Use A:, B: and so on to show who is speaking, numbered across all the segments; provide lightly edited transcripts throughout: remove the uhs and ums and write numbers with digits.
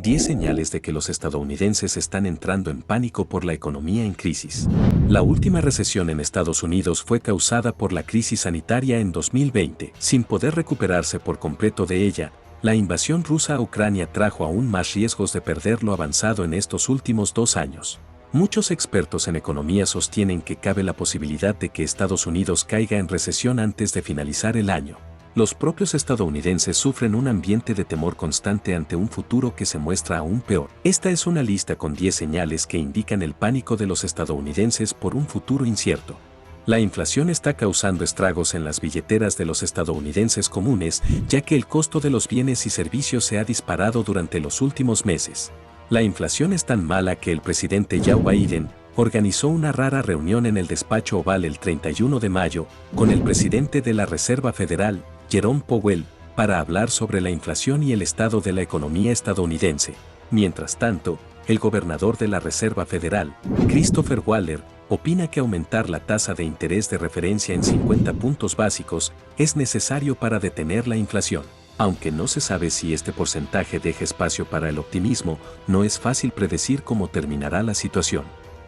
A: 10 señales de que los estadounidenses están entrando en pánico por la economía en crisis. La última recesión en Estados Unidos fue causada por la crisis sanitaria en 2020. Sin poder recuperarse por completo de ella, la invasión rusa a Ucrania trajo aún más riesgos de perder lo avanzado en estos últimos 2 años. Muchos expertos en economía sostienen que cabe la posibilidad de que Estados Unidos caiga en recesión antes de finalizar el año. Los propios estadounidenses sufren un ambiente de temor constante ante un futuro que se muestra aún peor. Esta es una lista con 10 señales que indican el pánico de los estadounidenses por un futuro incierto. La inflación está causando estragos en las billeteras de los estadounidenses comunes, ya que el costo de los bienes y servicios se ha disparado durante los últimos meses. La inflación es tan mala que el presidente Joe Biden organizó una rara reunión en el despacho Oval el 31 de mayo con el presidente de la Reserva Federal, Jerome Powell, para hablar sobre la inflación y el estado de la economía estadounidense. Mientras tanto, el gobernador de la Reserva Federal, Christopher Waller, opina que aumentar la tasa de interés de referencia en 50 puntos básicos es necesario para detener la inflación. Aunque no se sabe si este porcentaje deja espacio para el optimismo, no es fácil predecir cómo terminará la situación.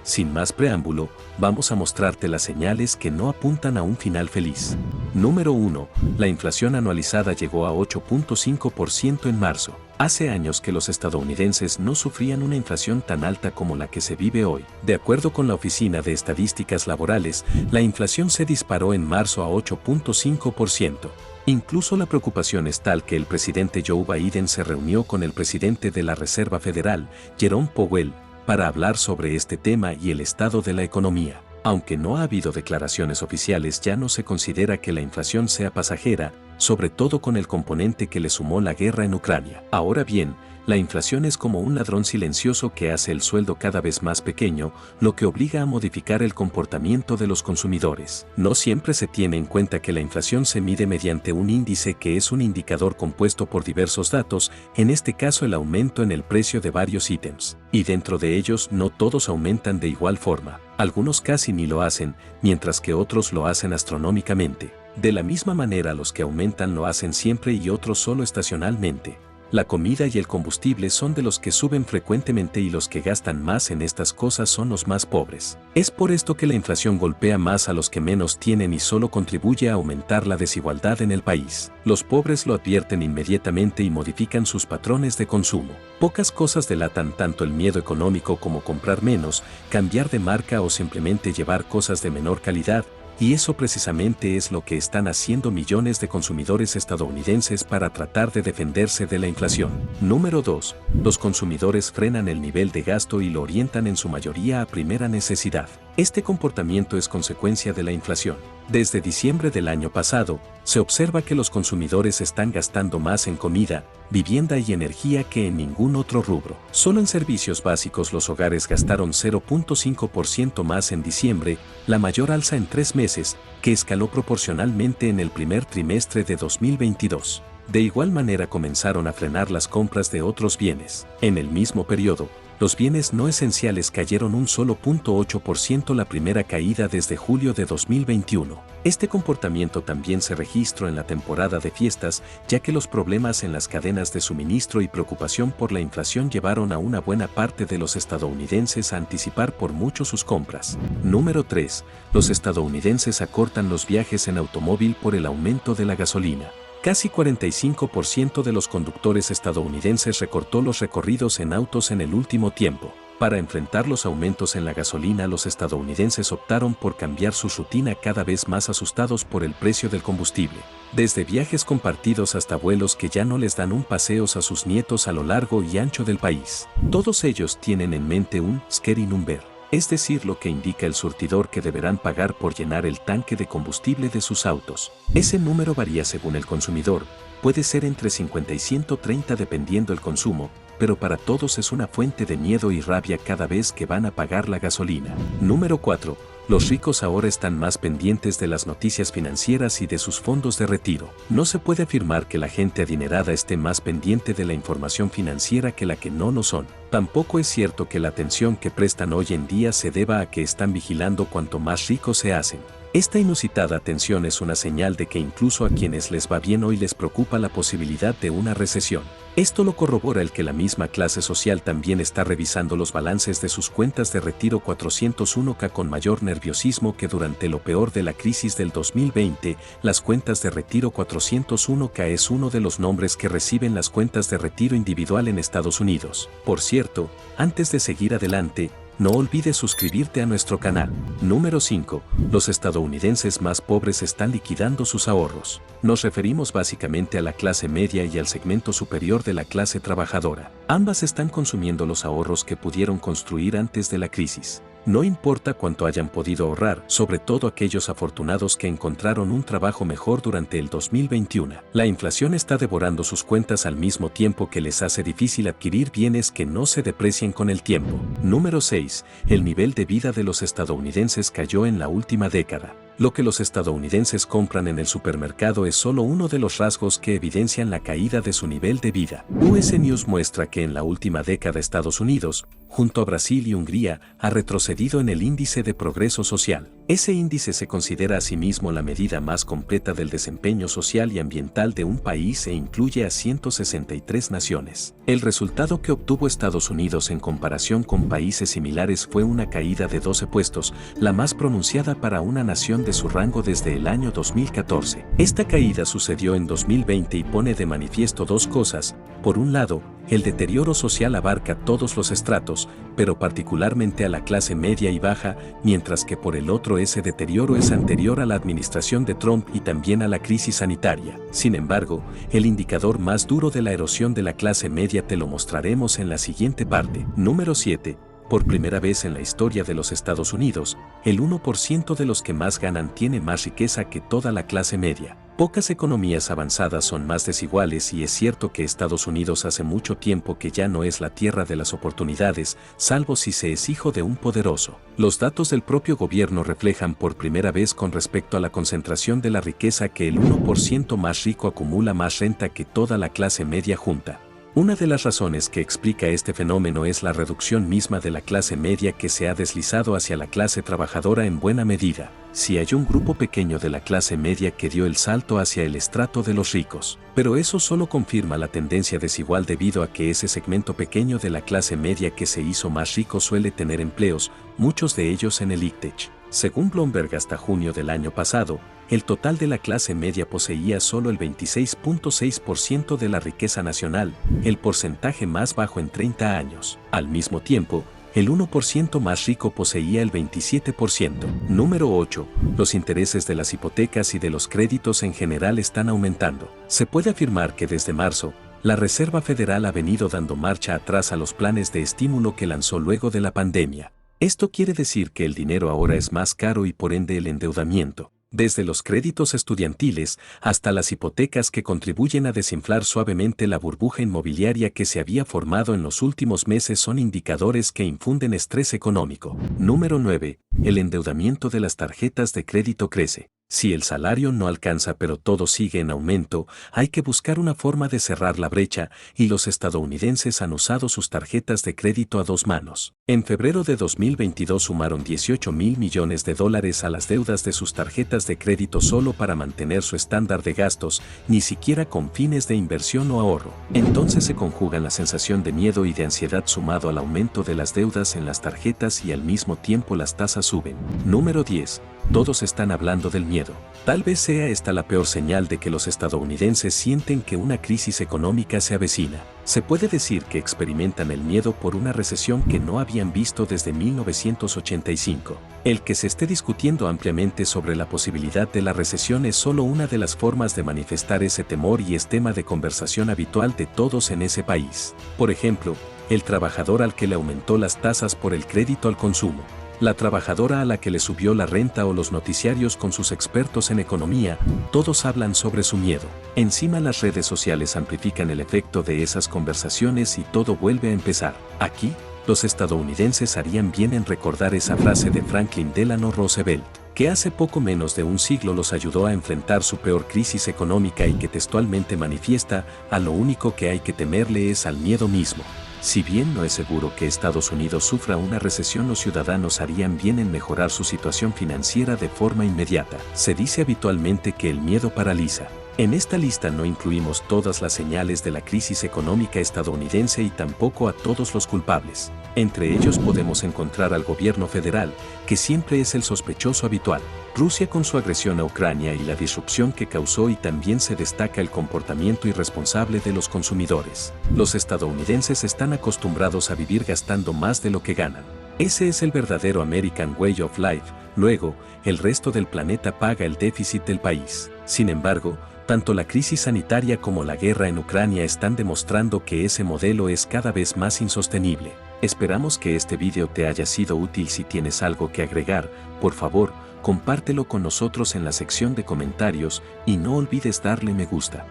A: Sin más preámbulo, vamos a mostrarte las señales que no apuntan a un final feliz. Número 1. La inflación anualizada llegó a 8.5% en marzo. Hace años que los estadounidenses no sufrían una inflación tan alta como la que se vive hoy. De acuerdo con la Oficina de Estadísticas Laborales, la inflación se disparó en marzo a 8.5%. Incluso la preocupación es tal que el presidente Joe Biden se reunió con el presidente de la Reserva Federal, Jerome Powell, para hablar sobre este tema y el estado de la economía. Aunque no ha habido declaraciones oficiales, ya no se considera que la inflación sea pasajera, sobre todo con el componente que le sumó la guerra en Ucrania. Ahora bien, la inflación es como un ladrón silencioso que hace el sueldo cada vez más pequeño, lo que obliga a modificar el comportamiento de los consumidores. No siempre se tiene en cuenta que la inflación se mide mediante un índice que es un indicador compuesto por diversos datos, en este caso el aumento en el precio de varios ítems. Y dentro de ellos no todos aumentan de igual forma. Algunos casi ni lo hacen, mientras que otros lo hacen astronómicamente. De la misma manera, los que aumentan lo hacen siempre y otros solo estacionalmente. La comida y el combustible son de los que suben frecuentemente y los que gastan más en estas cosas son los más pobres. Es por esto que la inflación golpea más a los que menos tienen y solo contribuye a aumentar la desigualdad en el país. Los pobres lo advierten inmediatamente y modifican sus patrones de consumo. Pocas cosas delatan tanto el miedo económico como comprar menos, cambiar de marca o simplemente llevar cosas de menor calidad. Y eso precisamente es lo que están haciendo millones de consumidores estadounidenses para tratar de defenderse de la inflación. Número 2. Los consumidores frenan el nivel de gasto y lo orientan en su mayoría a primera necesidad. Este comportamiento es consecuencia de la inflación. Desde diciembre del año pasado, se observa que los consumidores están gastando más en comida, vivienda y energía que en ningún otro rubro. Solo en servicios básicos los hogares gastaron 0.5% más en diciembre, la mayor alza en 3 meses, que escaló proporcionalmente en el primer trimestre de 2022. De igual manera comenzaron a frenar las compras de otros bienes. En el mismo periodo, los bienes no esenciales cayeron un solo 0.8%, la primera caída desde julio de 2021. Este comportamiento también se registró en la temporada de fiestas, ya que los problemas en las cadenas de suministro y preocupación por la inflación llevaron a una buena parte de los estadounidenses a anticipar por mucho sus compras. Número 3. Los estadounidenses acortan los viajes en automóvil por el aumento de la gasolina. Casi 45% de los conductores estadounidenses recortó los recorridos en autos en el último tiempo. Para enfrentar los aumentos en la gasolina, los estadounidenses optaron por cambiar su rutina, cada vez más asustados por el precio del combustible. Desde viajes compartidos hasta vuelos que ya no les dan un paseos a sus nietos a lo largo y ancho del país. Todos ellos tienen en mente un scary number, es decir, lo que indica el surtidor que deberán pagar por llenar el tanque de combustible de sus autos. Ese número varía según el consumidor, puede ser entre 50 y 130 dependiendo el consumo, pero para todos es una fuente de miedo y rabia cada vez que van a pagar la gasolina. Número 4. Los ricos ahora están más pendientes de las noticias financieras y de sus fondos de retiro. No se puede afirmar que la gente adinerada esté más pendiente de la información financiera que la que no lo son. Tampoco es cierto que la atención que prestan hoy en día se deba a que están vigilando cuanto más ricos se hacen. Esta inusitada tensión es una señal de que incluso a quienes les va bien hoy les preocupa la posibilidad de una recesión. Esto lo corrobora el que la misma clase social también está revisando los balances de sus cuentas de retiro 401k con mayor nerviosismo que durante lo peor de la crisis del 2020. Las cuentas de retiro 401k es uno de los nombres que reciben las cuentas de retiro individual en Estados Unidos. Por cierto, antes de seguir adelante, no olvides suscribirte a nuestro canal. Número 5. Los estadounidenses más pobres están liquidando sus ahorros. Nos referimos básicamente a la clase media y al segmento superior de la clase trabajadora. Ambas están consumiendo los ahorros que pudieron construir antes de la crisis. No importa cuánto hayan podido ahorrar, sobre todo aquellos afortunados que encontraron un trabajo mejor durante el 2021. La inflación está devorando sus cuentas al mismo tiempo que les hace difícil adquirir bienes que no se deprecien con el tiempo. Número 6. El nivel de vida de los estadounidenses cayó en la última década. Lo que los estadounidenses compran en el supermercado es solo uno de los rasgos que evidencian la caída de su nivel de vida. US News muestra que en la última década Estados Unidos, junto a Brasil y Hungría, ha retrocedido en el índice de progreso social. Ese índice se considera asimismo la medida más completa del desempeño social y ambiental de un país e incluye a 163 naciones. El resultado que obtuvo Estados Unidos en comparación con países similares fue una caída de 12 puestos, la más pronunciada para una nación de su rango desde el año 2014. Esta caída sucedió en 2020 y pone de manifiesto dos cosas. Por un lado, el deterioro social abarca todos los estratos, pero particularmente a la clase media y baja, mientras que por el otro ese deterioro es anterior a la administración de Trump y también a la crisis sanitaria. Sin embargo, el indicador más duro de la erosión de la clase media te lo mostraremos en la siguiente parte. Número 7. Por primera vez en la historia de los Estados Unidos, el 1% de los que más ganan tiene más riqueza que toda la clase media. Pocas economías avanzadas son más desiguales y es cierto que Estados Unidos hace mucho tiempo que ya no es la tierra de las oportunidades, salvo si se es hijo de un poderoso. Los datos del propio gobierno reflejan por primera vez con respecto a la concentración de la riqueza que el 1% más rico acumula más renta que toda la clase media junta. Una de las razones que explica este fenómeno es la reducción misma de la clase media que se ha deslizado hacia la clase trabajadora en buena medida. Sí hay un grupo pequeño de la clase media que dio el salto hacia el estrato de los ricos, pero eso solo confirma la tendencia desigual debido a que ese segmento pequeño de la clase media que se hizo más rico suele tener empleos, muchos de ellos en el ICTech. Según Bloomberg, hasta junio del año pasado, el total de la clase media poseía solo el 26.6% de la riqueza nacional, el porcentaje más bajo en 30 años. Al mismo tiempo, el 1% más rico poseía el 27%. Número 8. Los intereses de las hipotecas y de los créditos en general están aumentando. Se puede afirmar que desde marzo, la Reserva Federal ha venido dando marcha atrás a los planes de estímulo que lanzó luego de la pandemia. Esto quiere decir que el dinero ahora es más caro y por ende el endeudamiento, desde los créditos estudiantiles hasta las hipotecas que contribuyen a desinflar suavemente la burbuja inmobiliaria que se había formado en los últimos meses, son indicadores que infunden estrés económico. Número 9. El endeudamiento de las tarjetas de crédito crece. Si el salario no alcanza pero todo sigue en aumento, hay que buscar una forma de cerrar la brecha, y los estadounidenses han usado sus tarjetas de crédito a dos manos. En febrero de 2022 sumaron $18,000 millones a las deudas de sus tarjetas de crédito solo para mantener su estándar de gastos, ni siquiera con fines de inversión o ahorro. Entonces se conjugan la sensación de miedo y de ansiedad sumado al aumento de las deudas en las tarjetas y al mismo tiempo las tasas suben. Número 10. Todos están hablando del miedo. Tal vez sea esta la peor señal de que los estadounidenses sienten que una crisis económica se avecina. Se puede decir que experimentan el miedo por una recesión que no habían visto desde 1985. El que se esté discutiendo ampliamente sobre la posibilidad de la recesión es solo una de las formas de manifestar ese temor y es tema de conversación habitual de todos en ese país. Por ejemplo, el trabajador al que le aumentó las tasas por el crédito al consumo, la trabajadora a la que le subió la renta o los noticiarios con sus expertos en economía, todos hablan sobre su miedo. Encima las redes sociales amplifican el efecto de esas conversaciones y todo vuelve a empezar. Aquí, los estadounidenses harían bien en recordar esa frase de Franklin Delano Roosevelt, que hace poco menos de un siglo los ayudó a enfrentar su peor crisis económica y que textualmente manifiesta: a lo único que hay que temerle es al miedo mismo. Si bien no es seguro que Estados Unidos sufra una recesión, los ciudadanos harían bien en mejorar su situación financiera de forma inmediata. Se dice habitualmente que el miedo paraliza. En esta lista no incluimos todas las señales de la crisis económica estadounidense y tampoco a todos los culpables. Entre ellos podemos encontrar al gobierno federal, que siempre es el sospechoso habitual, Rusia con su agresión a Ucrania y la disrupción que causó, y también se destaca el comportamiento irresponsable de los consumidores. Los estadounidenses están acostumbrados a vivir gastando más de lo que ganan. Ese es el verdadero American Way of Life. Luego, el resto del planeta paga el déficit del país. Sin embargo, tanto la crisis sanitaria como la guerra en Ucrania están demostrando que ese modelo es cada vez más insostenible. Esperamos que este video te haya sido útil. Si tienes algo que agregar, por favor, compártelo con nosotros en la sección de comentarios y no olvides darle me gusta.